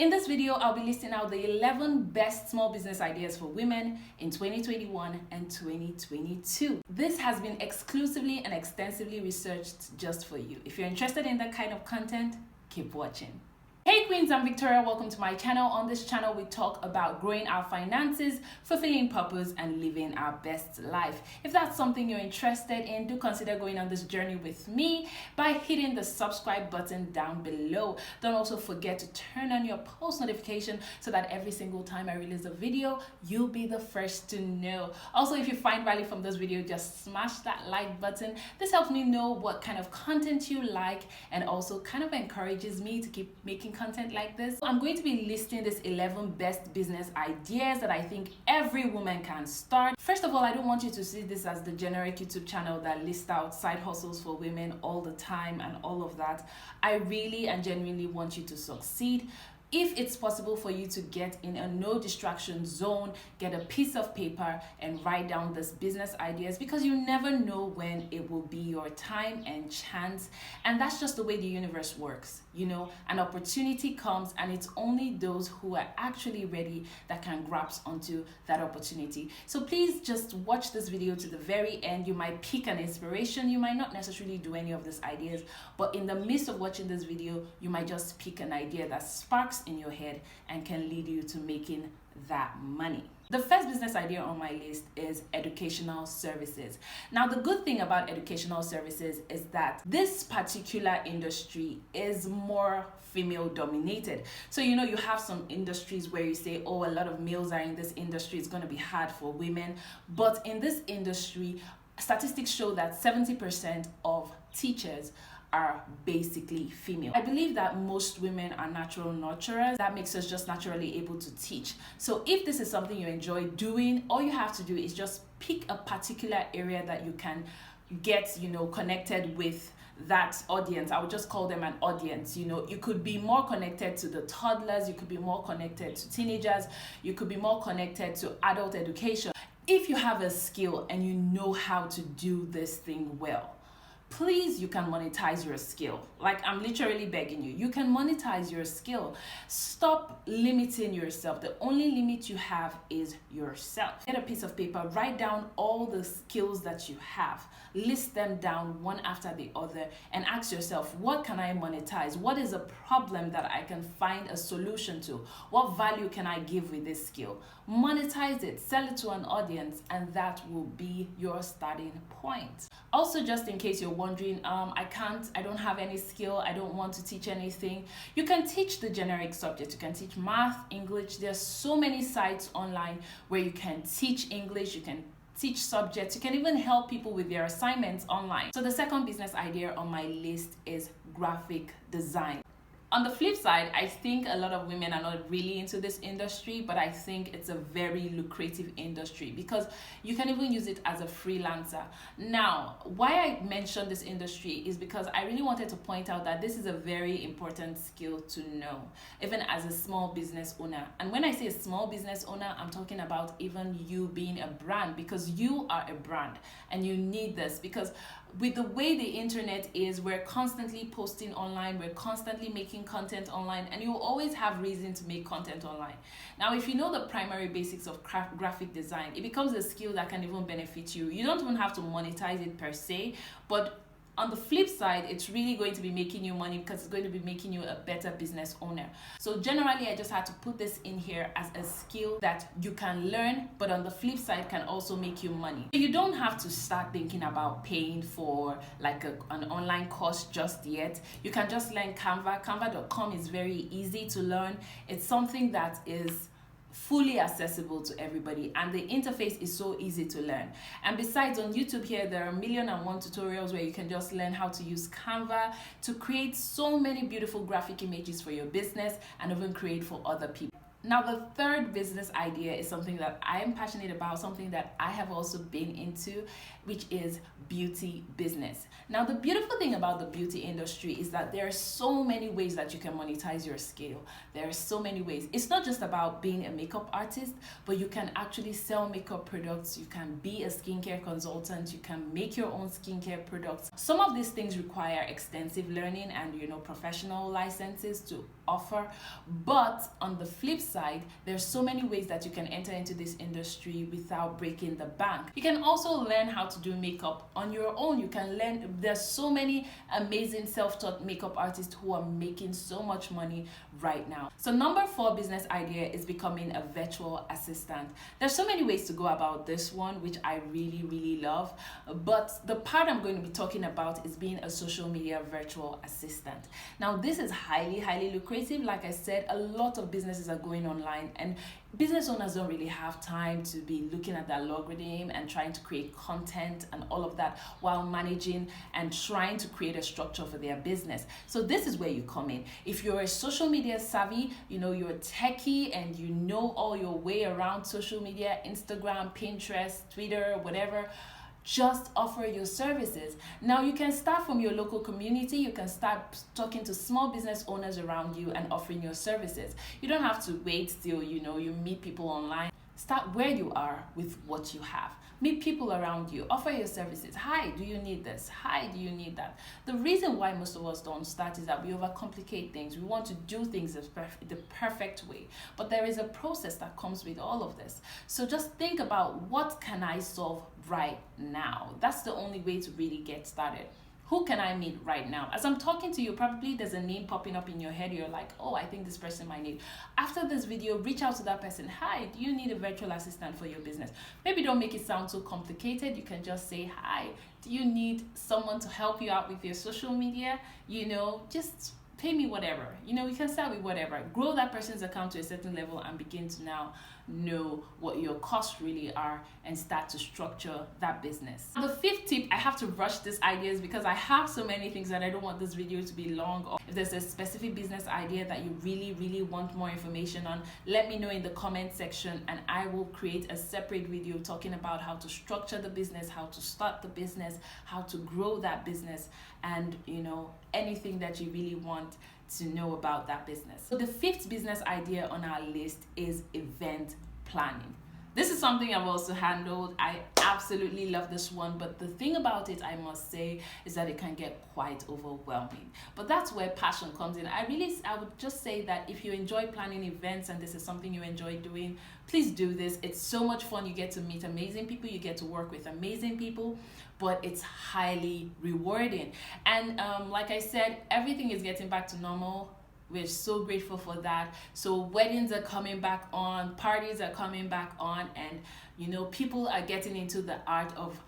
In this video, I'll be listing out the 11 best small business ideas for women in 2021 and 2022. This has been exclusively and extensively researched just for you. If you're interested in that kind of content, keep watching. Hey Queens, I'm Victoria. Welcome to my channel. On this channel, we talk about growing our finances, fulfilling purpose, and living our best life. If that's something you're interested in, do consider going on this journey with me by hitting the subscribe button down below. Don't also forget to turn on your post notification so that every single time I release a video, you'll be the first to know. Also, if you find value from this video, just smash that like button. This helps me know what kind of content you like and also kind of encourages me to keep making content like this. I'm going to be listing this 11 best business ideas that I think every woman can start. First of all, I don't want you to see this as the generic YouTube channel that lists out side hustles for women all the time and all of that. I really and genuinely want you to succeed. If it's possible for you to get in a no distraction zone, get a piece of paper and write down these business ideas, because you never know when it will be your time and chance. And that's just the way the universe works. You know, an opportunity comes and it's only those who are actually ready that can grasp onto that opportunity. So please just watch this video to the very end. You might pick an inspiration. You might not necessarily do any of these ideas, but in the midst of watching this video, you might just pick an idea that sparks in your head and can lead you to making that money. The first business idea on my list is educational services. Now, the good thing about educational services is that this particular industry is more female dominated. So, you know, you have some industries where you say, oh, a lot of males are in this industry, it's going to be hard for women. But in this industry, statistics show that 70% of teachers are basically female. I believe that most women are natural nurturers. That makes us just naturally able to teach. So if this is something you enjoy doing, all you have to do is just pick a particular area that you can get, you know, connected with that audience. I would just call them an audience. You know, you could be more connected to the toddlers, you could be more connected to teenagers, you could be more connected to adult education. If you have a skill and you know how to do this thing well, please, you can monetize your skill. Like, I'm literally begging you, you can monetize your skill. Stop limiting yourself. The only limit you have is yourself. Get a piece of paper, write down all the skills that you have, list them down one after the other, and ask yourself, what can I monetize? What is a problem that I can find a solution to? What value can I give with this skill? Monetize it, sell it to an audience, and that will be your starting point. Also, just in case you're wondering, I don't have any skill, I don't want to teach anything, you can teach the generic subject. You can teach math, English. There's so many sites online where you can teach English, you can teach subjects, you can even help people with their assignments online. So the second business idea on my list is graphic design. On the flip side, I think a lot of women are not really into this industry, but I think it's a very lucrative industry because you can even use it as a freelancer. Now, why I mentioned this industry is because I really wanted to point out that this is a very important skill to know, even as a small business owner. And when I say a small business owner, I'm talking about even you being a brand, because you are a brand and you need this, because with the way the internet is, we're constantly posting online, we're constantly making content online, and you will always have reason to make content online. Now, if you know the primary basics of graphic design, it becomes a skill that can even benefit you. You don't even have to monetize it per se, but on the flip side, it's really going to be making you money because it's going to be making you a better business owner. So generally, I just had to put this in here as a skill that you can learn, but on the flip side can also make you money. So you don't have to start thinking about paying for like an online course just yet. You can just learn Canva. Canva.com is very easy to learn. It's something that is fully accessible to everybody, and the interface is so easy to learn. And besides, on YouTube here, there are 1,000,001 tutorials where you can just learn how to use Canva to create so many beautiful graphic images for your business and even create for other people. Now, the third business idea is something that I am passionate about, something that I have also been into, which is beauty business. Now, the beautiful thing about the beauty industry is that there are so many ways that you can monetize your skill. There are so many ways. It's not just about being a makeup artist, but you can actually sell makeup products. You can be a skincare consultant. You can make your own skincare products. Some of these things require extensive learning and, professional licenses to offer. But on the flip side, there's so many ways that you can enter into this industry without breaking the bank. You can also learn how to do makeup on your own. You can learn, there's so many amazing self-taught makeup artists who are making so much money right now. So number 4 business idea is becoming a virtual assistant. There's so many ways to go about this one, which I really, really love. But the part I'm going to be talking about is being a social media virtual assistant. Now, this is highly, highly lucrative. Like I said, a lot of businesses are going online, and business owners don't really have time to be looking at their algorithm and trying to create content and all of that while managing and trying to create a structure for their business. So this is where you come in. If you're a social media savvy, you're a techie and you know all your way around social media, Instagram, Pinterest, Twitter, whatever, just offer your services. Now, you can start from your local community. You can start talking to small business owners around you and offering your services. You don't have to wait till you meet people online. Start where you are with what you have. Meet people around you, offer your services. Hi, do you need this? Hi, do you need that? The reason why most of us don't start is that we overcomplicate things. We want to do things the perfect way. But there is a process that comes with all of this. So just think about, what can I solve right now? That's the only way to really get started. Who can I meet right now? As I'm talking to you, probably there's a name popping up in your head. You're like, oh, I think this person might need. After this video, reach out to that person. Hi, do you need a virtual assistant for your business? Maybe don't make it sound so complicated. You can just say, hi, do you need someone to help you out with your social media? Just pay me whatever. You can start with whatever. Grow that person's account to a certain level and begin to now know what your costs really are and start to structure that business. The 5th tip, I have to rush these ideas because I have so many things that I don't want this video to be long. Or if there's a specific business idea that you really, really want more information on, let me know in the comment section and I will create a separate video talking about how to structure the business, how to start the business, how to grow that business, and anything that you really want to know about that business. So the 5th business idea on our list is event planning. This is something I've also handled. I absolutely love this one, but the thing about it, I must say, is that it can get quite overwhelming. But that's where passion comes in. I would just say that if you enjoy planning events and this is something you enjoy doing, please do this. It's so much fun. You get to meet amazing people. You get to work with amazing people, but it's highly rewarding. And like I said, everything is getting back to normal. We're so grateful for that. So weddings are coming back on, parties are coming back on, and people are getting into the art of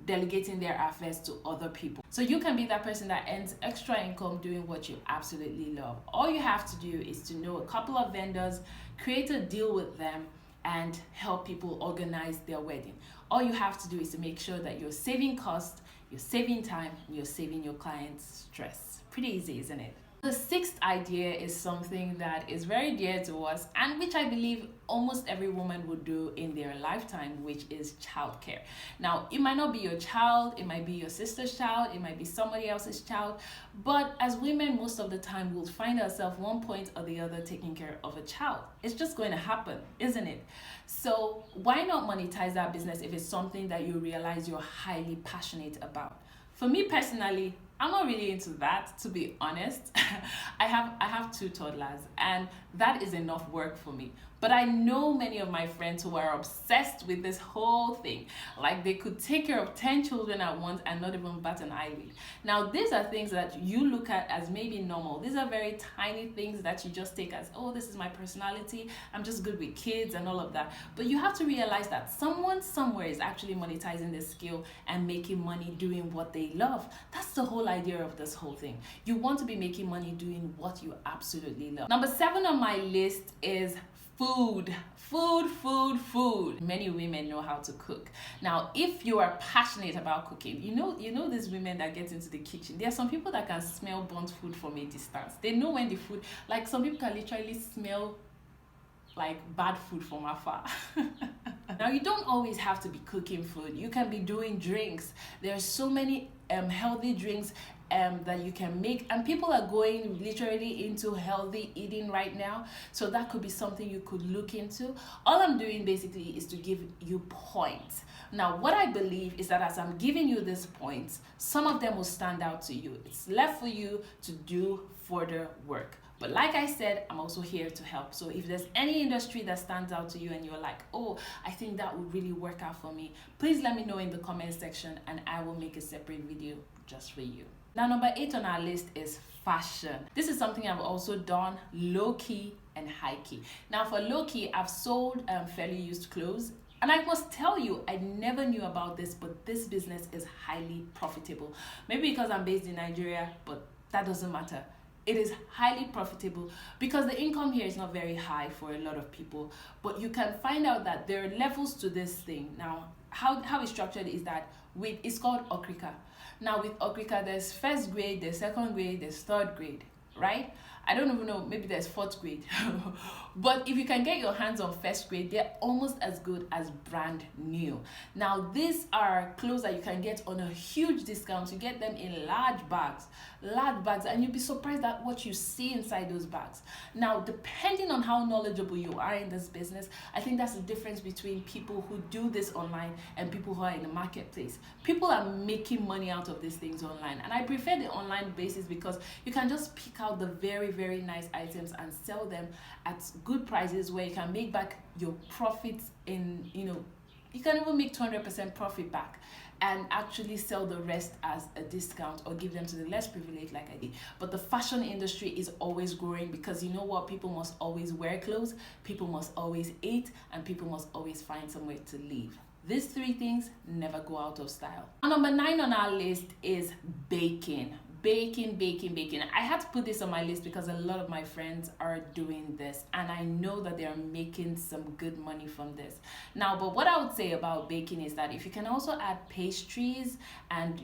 delegating their affairs to other people. So you can be that person that earns extra income doing what you absolutely love. All you have to do is to know a couple of vendors, create a deal with them, and help people organize their wedding. All you have to do is to make sure that you're saving cost, you're saving time, and you're saving your clients stress. Pretty easy, isn't it? The 6th idea is something that is very dear to us and which I believe almost every woman would do in their lifetime, which is childcare. Now, it might not be your child, it might be your sister's child, it might be somebody else's child, but as women, most of the time we'll find ourselves one point or the other taking care of a child. It's just going to happen, isn't it? So why not monetize that business if it's something that you realize you're highly passionate about? For me personally, I'm not really into that, to be honest. I have 2 toddlers and that is enough work for me. But I know many of my friends who are obsessed with this whole thing. Like they could take care of 10 children at once and not even bat an eyelid. Now, these are things that you look at as maybe normal. These are very tiny things that you just take as, oh, this is my personality. I'm just good with kids and all of that. But you have to realize that someone somewhere is actually monetizing this skill and making money doing what they love. That's the whole idea of this whole thing. You want to be making money doing what you absolutely love. Number 7 on my list is food. Many women know how to cook. Now, if you are passionate about cooking, you know these women that get into the kitchen. There are some people that can smell burnt food from a distance. They know when the food, like some people can literally smell like bad food from afar. Now, you don't always have to be cooking food. You can be doing drinks. There are so many healthy drinks that you can make, and people are going literally into healthy eating right now, so that could be something you could look into. All I'm doing basically is to give you points. Now, what I believe is that as I'm giving you these points, some of them will stand out to you. It's left for you to do further work. But like I said, I'm also here to help. So if there's any industry that stands out to you and you're like, oh, I think that would really work out for me, please let me know in the comment section and I will make a separate video just for you. Now, number 8 on our list is fashion. This is something I've also done low-key and high-key. Now, for low-key, I've sold fairly used clothes. And I must tell you, I never knew about this, but this business is highly profitable. Maybe because I'm based in Nigeria, but that doesn't matter. It is highly profitable because the income here is not very high for a lot of people, but you can find out that there are levels to this thing. Now, how it's structured is that it's called Okrika. Now, with Okrika, there's first grade, there's second grade, there's third grade, right? I don't even know, maybe there's fourth grade. But if you can get your hands on first grade, they're almost as good as brand new. Now, these are clothes that you can get on a huge discount. You get them in large bags, and you'll be surprised at what you see inside those bags. Now, depending on how knowledgeable you are in this business, I think that's the difference between people who do this online and people who are in the marketplace. People are making money out of these things online, and I prefer the online basis because you can just pick out the very, very nice items and sell them at good prices where you can make back your profits in, you can even make 200% profit back and actually sell the rest as a discount or give them to the less privileged like I did. But the fashion industry is always growing because you know what? People must always wear clothes, people must always eat, and people must always find somewhere to live. These 3 things never go out of style. And number 9 on our list is baking. Baking. I had to put this on my list because a lot of my friends are doing this and I know that they are making some good money from this. Now, but what I would say about baking is that if you can also add pastries and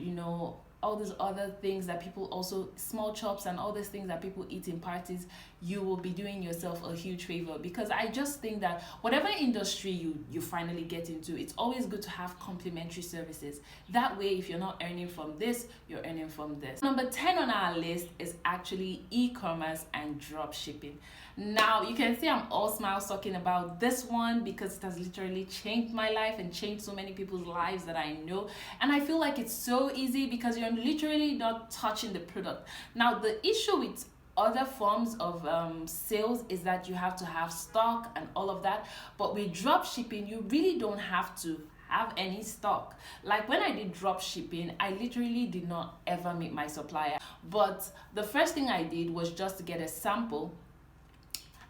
all these other things that people also, small chops and all these things that people eat in parties, you will be doing yourself a huge favor, because I just think that whatever industry you finally get into, it's always good to have complementary services. That way, if you're not earning from this, you're earning from this. Number 10 on our list is actually e-commerce and drop shipping. Now, you can see I'm all smiles talking about this one because it has literally changed my life and changed so many people's lives that I know. And I feel like it's so easy because you're literally not touching the product. Now, the issue with other forms of sales is that you have to have stock and all of that. But with drop shipping, you really don't have to have any stock. Like when I did drop shipping, I literally did not ever meet my supplier. But the first thing I did was just to get a sample.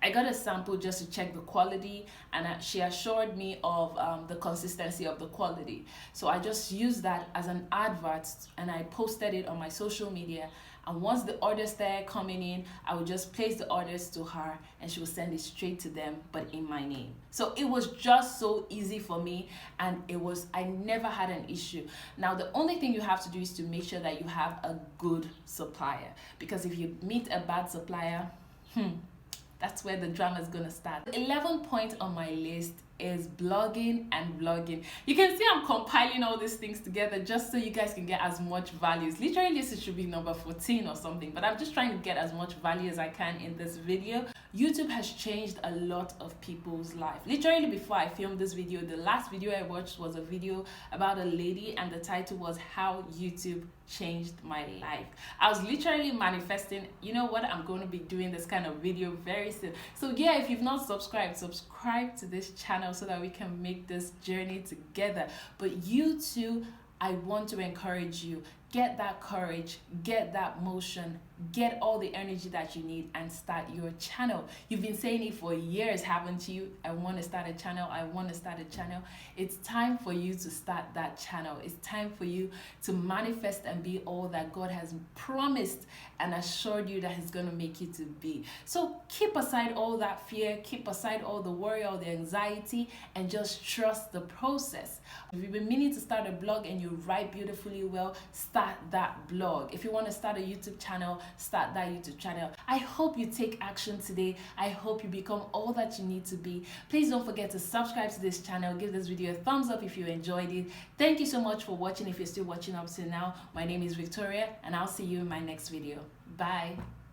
I got a sample just to check the quality, and she assured me of the consistency of the quality. So I just used that as an advert and I posted it on my social media. And once the orders started coming in, I would just place the orders to her and she would send it straight to them, but in my name. So it was just so easy for me, and I never had an issue. Now, the only thing you have to do is to make sure that you have a good supplier, because if you meet a bad supplier, that's where the drama is gonna start. The 11th point on my list is blogging and vlogging. You can see I'm compiling all these things together just so you guys can get as much value. Literally, this should be number 14 or something, but I'm just trying to get as much value as I can in this video. YouTube has changed a lot of people's life. Literally, before I filmed this video, the last video I watched was a video about a lady, and the title was How YouTube Changed My Life. I was literally manifesting, you know what, I'm going to be doing this kind of video very soon. So yeah, if you've not subscribed to this channel so that we can make this journey together. But you too, I want to encourage you. Get that courage, get that motion, get all the energy that you need and start your channel. You've been saying it for years, haven't you? I want to start a channel. I want to start a channel. It's time for you to start that channel. It's time for you to manifest and be all that God has promised and assured you that He's going to make you to be. So keep aside all that fear, keep aside all the worry, all the anxiety, and just trust the process. If you've been meaning to start a blog and you write beautifully well, start start that blog. If you want to start a YouTube channel, start that YouTube channel. I hope you take action today. I hope you become all that you need to be. Please don't forget to subscribe to this channel. Give this video a thumbs up if you enjoyed it. Thank you so much for watching. If you're still watching up to now, my name is Victoria, and I'll see you in my next video. Bye.